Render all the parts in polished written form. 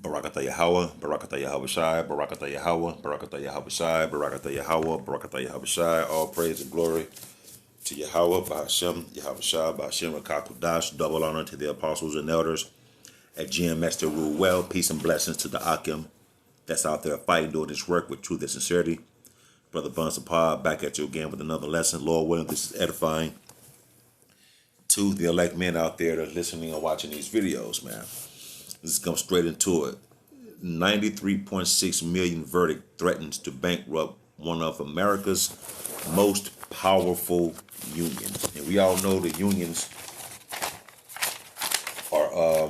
Barakatah Yahweh, Barakatah Yahweh Shai, Barakatah Yahweh, Barakatah Yahweh Shai, Barakatah Yahweh, Barakatah Yahweh Shai. All praise and glory to Yahweh, Bahashem, Yahweh Shai, Bahashem, Rakakudash. Double honor to the apostles and elders at GMS that rule well. Peace and blessings to the Akim that's out there fighting, doing this work with truth and sincerity. Brother Bunsapah, back at you again with another lesson. Lord willing, this is edifying to the elect men out there that are listening or watching these videos, man. Let's come straight into it. 93.6 million verdict threatens to bankrupt one of America's most powerful unions. And we all know that unions are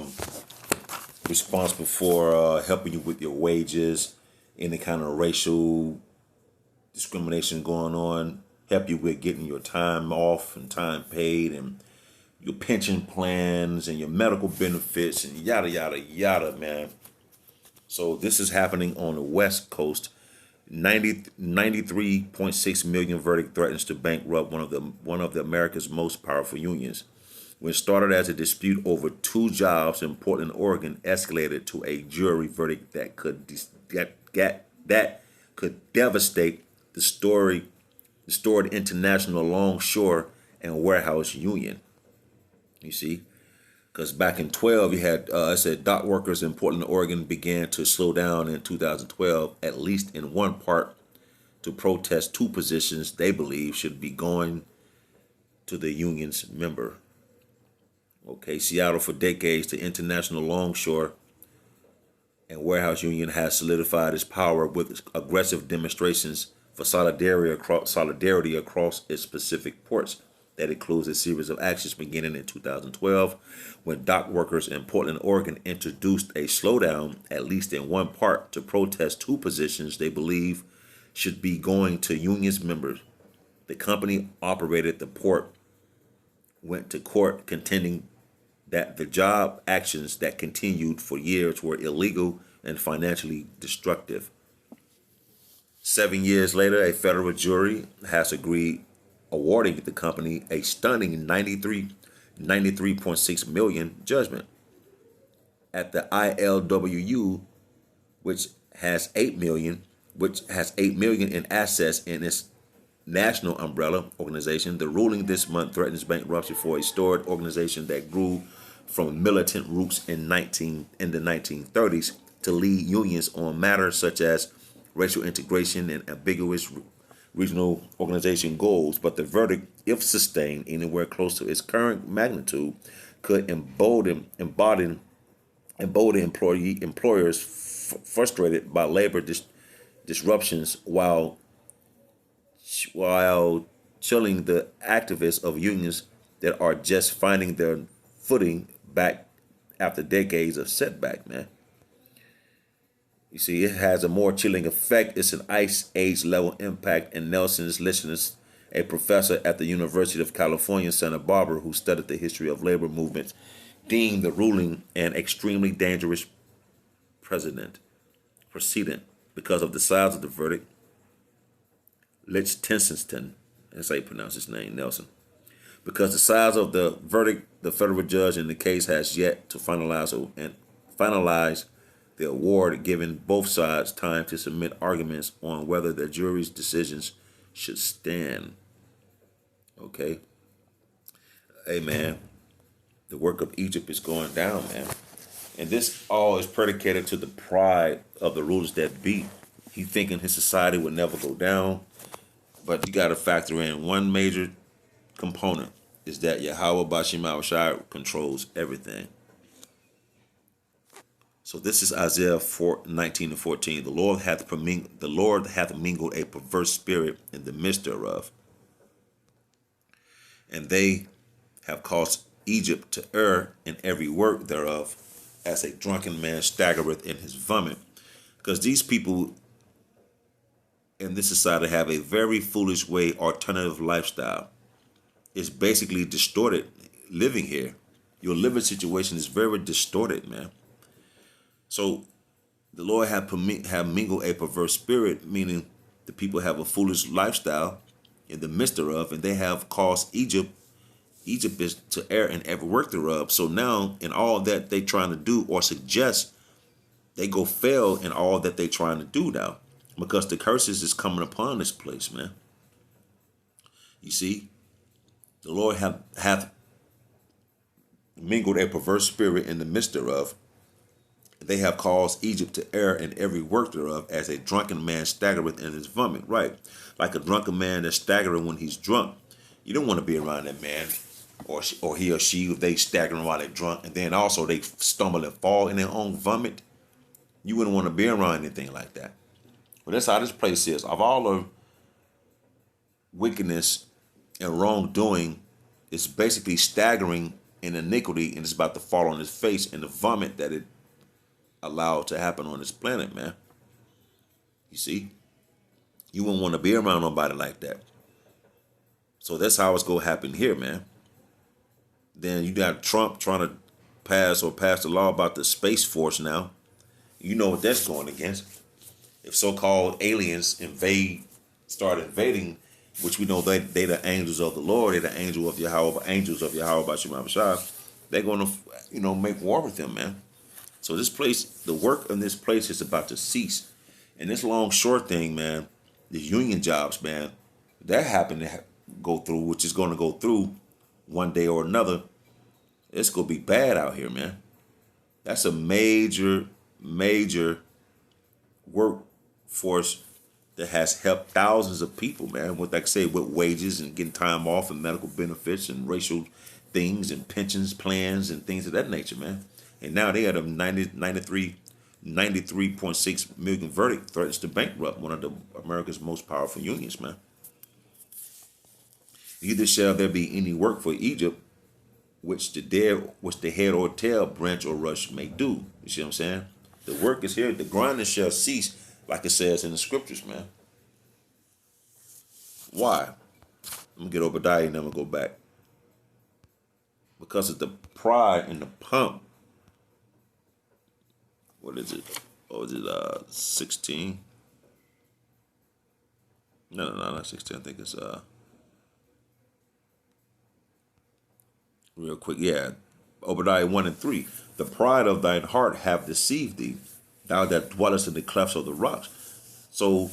responsible for helping you with your wages, any kind of racial discrimination going on, help you with getting your time off and time paid, and your pension plans and your medical benefits and yada, yada, yada, man. So this is happening on the West Coast. 93.6 million verdict threatens to bankrupt one of the America's most powerful unions. When it started as a dispute over two jobs in Portland, Oregon, escalated to a jury verdict that could devastate the storied International Longshore and Warehouse Union. You see, because back in 12, you had, I said, dock workers in Portland, Oregon began to slow down in 2012, at least in one part, to protest two positions they believe should be going to the union's member. Okay, Seattle, for decades, the International Longshore and Warehouse Union has solidified its power with aggressive demonstrations for solidarity across its specific ports. That includes a series of actions beginning in 2012 when dock workers in Portland, Oregon introduced a slowdown, at least in one part, to protest two positions they believe should be going to unions members. The company operated the port went to court contending that the job actions that continued for years were illegal and financially destructive. 7 years later, a federal jury has agreed awarding the company a stunning 93.6 million judgment. At the ILWU, which has 8 million in assets in its national umbrella organization, the ruling this month threatens bankruptcy for a storied organization that grew from militant roots in the 1930s to lead unions on matters such as racial integration and ambiguous regional organization goals. But the verdict, if sustained anywhere close to its current magnitude, could embolden employers frustrated by labor disruptions while chilling the activists of unions that are just finding their footing back after decades of setback, man. You see, it has a more chilling effect. It's an ice age level impact. And Nelson's listeners, a professor at the University of California, Santa Barbara, who studied the history of labor movements, deemed the ruling an extremely dangerous precedent because of the size of the verdict. Lichtenstein, that's how you pronounce his name, Nelson. Because the size of the verdict, the federal judge in the case has yet to finalize the award, giving both sides time to submit arguments on whether the jury's decisions should stand. Okay. Hey, man, the work of Egypt is going down, man. And this all is predicated to the pride of the rulers that be. He thinking his society would never go down. But you got to factor in one major component is that Yahweh Bashim Shai controls everything. So this is Isaiah 4:19-14. The Lord hath mingled a perverse spirit in the midst thereof, and they have caused Egypt to err in every work thereof, as a drunken man staggereth in his vomit. Because these people in this society have a very foolish way alternative lifestyle. It's basically distorted living here. Your living situation is very distorted, man. So the Lord have mingled a perverse spirit, meaning the people have a foolish lifestyle in the midst thereof, and they have caused Egypt is to err in every work thereof. So now in all that they trying to do or suggest they go fail in all that they trying to do now, because the curses is coming upon this place, man. You see, the Lord hath mingled a perverse spirit in the midst thereof. They have caused Egypt to err in every work thereof, as a drunken man staggereth in his vomit. Right. Like a drunken man that's staggering when he's drunk. You don't want to be around that man or he or she, if they staggering while they're drunk, and then also they stumble and fall in their own vomit. You wouldn't want to be around anything like that. But that's how this place is. Of all the wickedness and wrongdoing, it's basically staggering in iniquity, and it's about to fall on his face in the vomit that it allowed to happen on this planet, man. You see? You wouldn't want to be around nobody like that. So that's how it's going to happen here, man. Then you got Trump trying to pass the law about the Space Force now. You know what that's going against. If so-called aliens start invading, which we know they the angels of the Lord, they're the angels of Yahweh Bashim Shah, they're going to, make war with them, man. So this place, the work in this place is about to cease. And this long short thing, man, the union jobs, man, that happened to go through, which is going to go through one day or another. It's going to be bad out here, man. That's a major workforce that has helped thousands of people, man, with, like I say, with wages and getting time off and medical benefits and racial things and pensions plans and things of that nature, man. And now they had a 93.6 million verdict, threatens to bankrupt one of America's most powerful unions, man. Neither shall there be any work for Egypt, which the head or tail, branch or rush may do. You see what I'm saying? The work is here. The grinding shall cease, like it says in the scriptures, man. Why? I'm going to get Obadiah and then I'm going to go back. Because of the pride and the pump. What is it? Oh, is it 16? No, not 16. I think it's real quick. Yeah. Obadiah 1 and 3. The pride of thine heart have deceived thee, thou that dwellest in the clefts of the rocks. So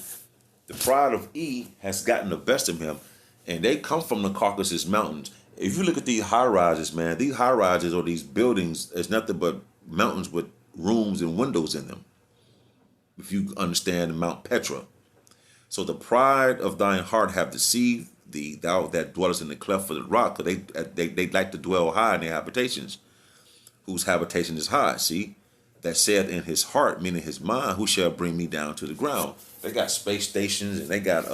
the pride of E has gotten the best of him, and they come from the Caucasus Mountains. If you look at these high rises, man, these high rises or these buildings is nothing but mountains with rooms and windows in them. If you understand Mount Petra. So the pride of thine heart have deceived thee, thou that dwellest in the cleft of the rock. They like to dwell high in their habitations, whose habitation is high. See, that saith in his heart, meaning his mind, who shall bring me down to the ground. They got space stations and they got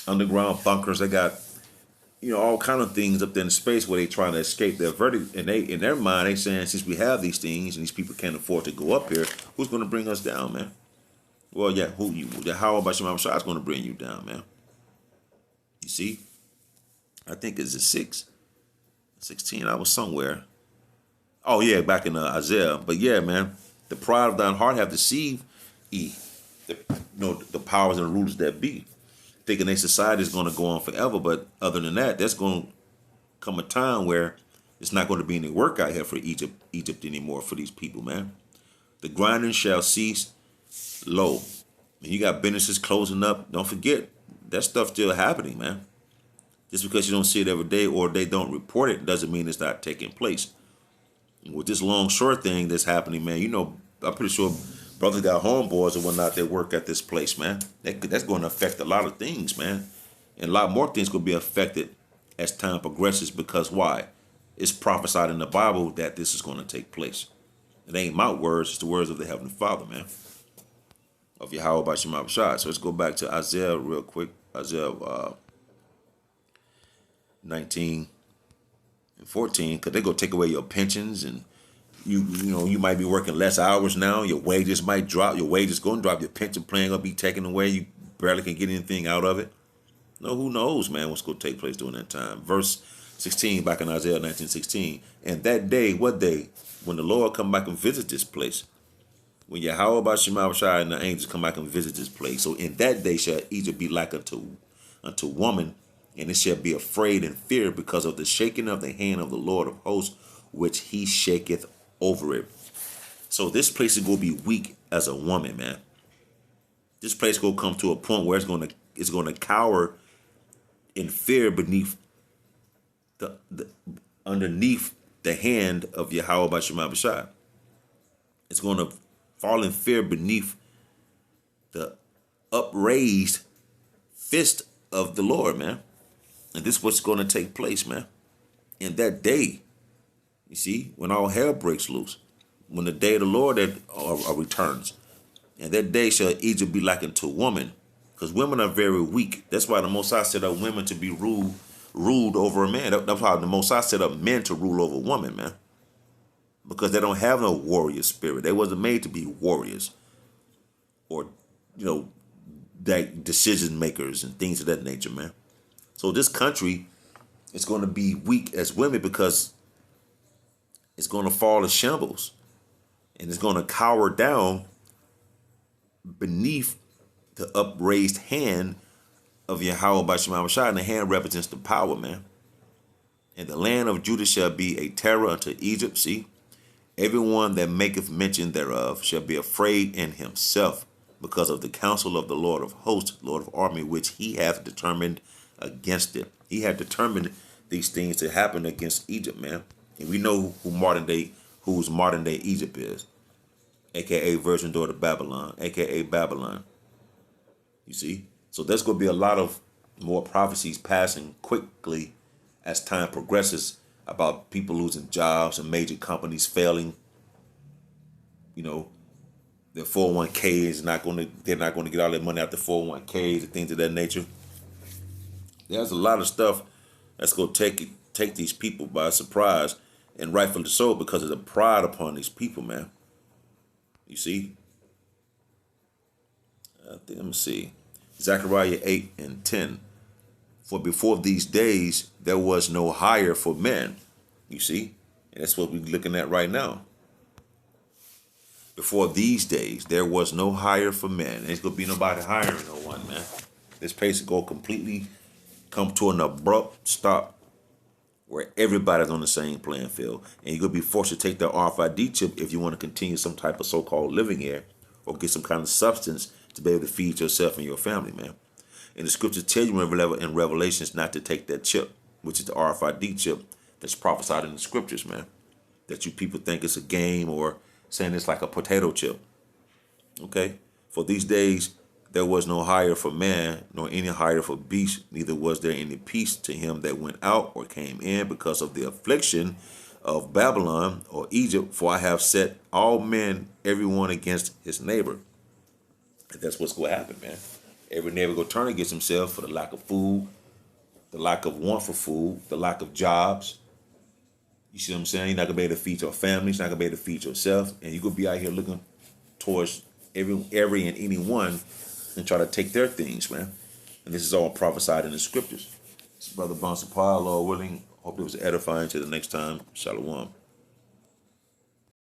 underground bunkers. They got all kind of things up there in space where they trying to escape their verdict. And they, in their mind, they saying, since we have these things and these people can't afford to go up here, who's going to bring us down, man? Well, yeah, how about Shema Shah is going to bring you down, man? You see? I think it's a 16. I was somewhere. Oh, yeah, back in Isaiah. But yeah, man, the pride of thine heart have deceived the powers and rulers that be, thinking their society is going to go on forever. But other than that, there's going to come a time where it's not going to be any work out here for Egypt anymore for these people, man. The grinding shall cease. Low. And you got businesses closing up. Don't forget, that stuff still happening, man. Just because you don't see it every day or they don't report it doesn't mean it's not taking place. And with this long short thing that's happening, man, I'm pretty sure brothers got homeboys and whatnot that work at this place, man. That's going to affect a lot of things, man. And a lot more things will be affected as time progresses, because why? It's prophesied in the Bible that this is going to take place. It ain't my words, it's the words of the Heavenly Father, man. Of Yahweh Bashim Shah. So let's go back to Isaiah real quick. Isaiah 19 and 14, because they're going to take away your pensions, and you might be working less hours now. Your wages might drop. Your wages going to drop. Your pension plan going to be taken away. You barely can get anything out of it. No, who knows, man, what's going to take place during that time. Verse 16, back in Isaiah 19:16. And that day, what day? When the Lord come back and visit this place. When Yahweh Bashim Shai and the angels come back and visit this place. So in that day shall Egypt be like unto woman, and it shall be afraid and fear because of the shaking of the hand of the Lord of hosts, which he shaketh over it. So this place is gonna be weak as a woman, man. This place gonna come to a point where it's gonna cower in fear beneath the underneath the hand of Yahweh by Shema Bashai. It's gonna fall in fear beneath the upraised fist of the Lord, man. And this is what's gonna take place, man. In that day, you see, when all hell breaks loose, when the day of the Lord returns, and that day shall Egypt be likened to a woman, because women are very weak. That's why the Most High set up women to be ruled over a man. That's why the Most High set up men to rule over women, man. Because they don't have no warrior spirit. They wasn't made to be warriors, or that decision makers and things of that nature, man. So this country is going to be weak as women because it's going to fall to shambles, and it's going to cower down beneath the upraised hand of Yahweh by Shema Bashai, and the hand represents the power, man. And the land of Judah shall be a terror unto Egypt. See, everyone that maketh mention thereof shall be afraid in himself, because of the counsel of the Lord of hosts, Lord of army, which he hath determined against it. He had determined these things to happen against Egypt, man. And we know whose modern day Egypt is, aka virgin daughter Babylon, aka Babylon. You see? So there's going to be a lot of more prophecies passing quickly as time progresses about people losing jobs and major companies failing. Their 401k is they're not going to get all their money out the 401ks and things of that nature. There's a lot of stuff that's going to take these people by surprise, and rightfully so, because of the pride upon these people, man. You see? Let me see. Zechariah 8:10. For before these days there was no hire for men. You see? And that's what we're looking at right now. Before these days there was no hire for men. There's going to be nobody hiring no one, man. This place is going to completely come to an abrupt stop where everybody's on the same playing field. And you're going to be forced to take the RFID chip if you want to continue some type of so-called living here, or get some kind of substance to be able to feed yourself and your family, man. And the scriptures tell you in Revelations not to take that chip, which is the RFID chip that's prophesied in the scriptures, man. That you people think it's a game, or saying it's like a potato chip. Okay? For these days there was no hire for man, nor any hire for beast, neither was there any peace to him that went out or came in, because of the affliction of Babylon or Egypt, for I have set all men, everyone against his neighbor. And that's what's going to happen, man. Every neighbor going to turn against himself for the lack of food, the lack of want for food, the lack of jobs. You see what I'm saying? You're not going to be able to feed your family. You're not going to be able to feed yourself. And you're going to be out here looking towards every and any one and try to take their things, man. And this is all prophesied in the scriptures. This is Brother Bonsa Paul, Lord willing. Hope it was edifying. Till the next time. Shalom.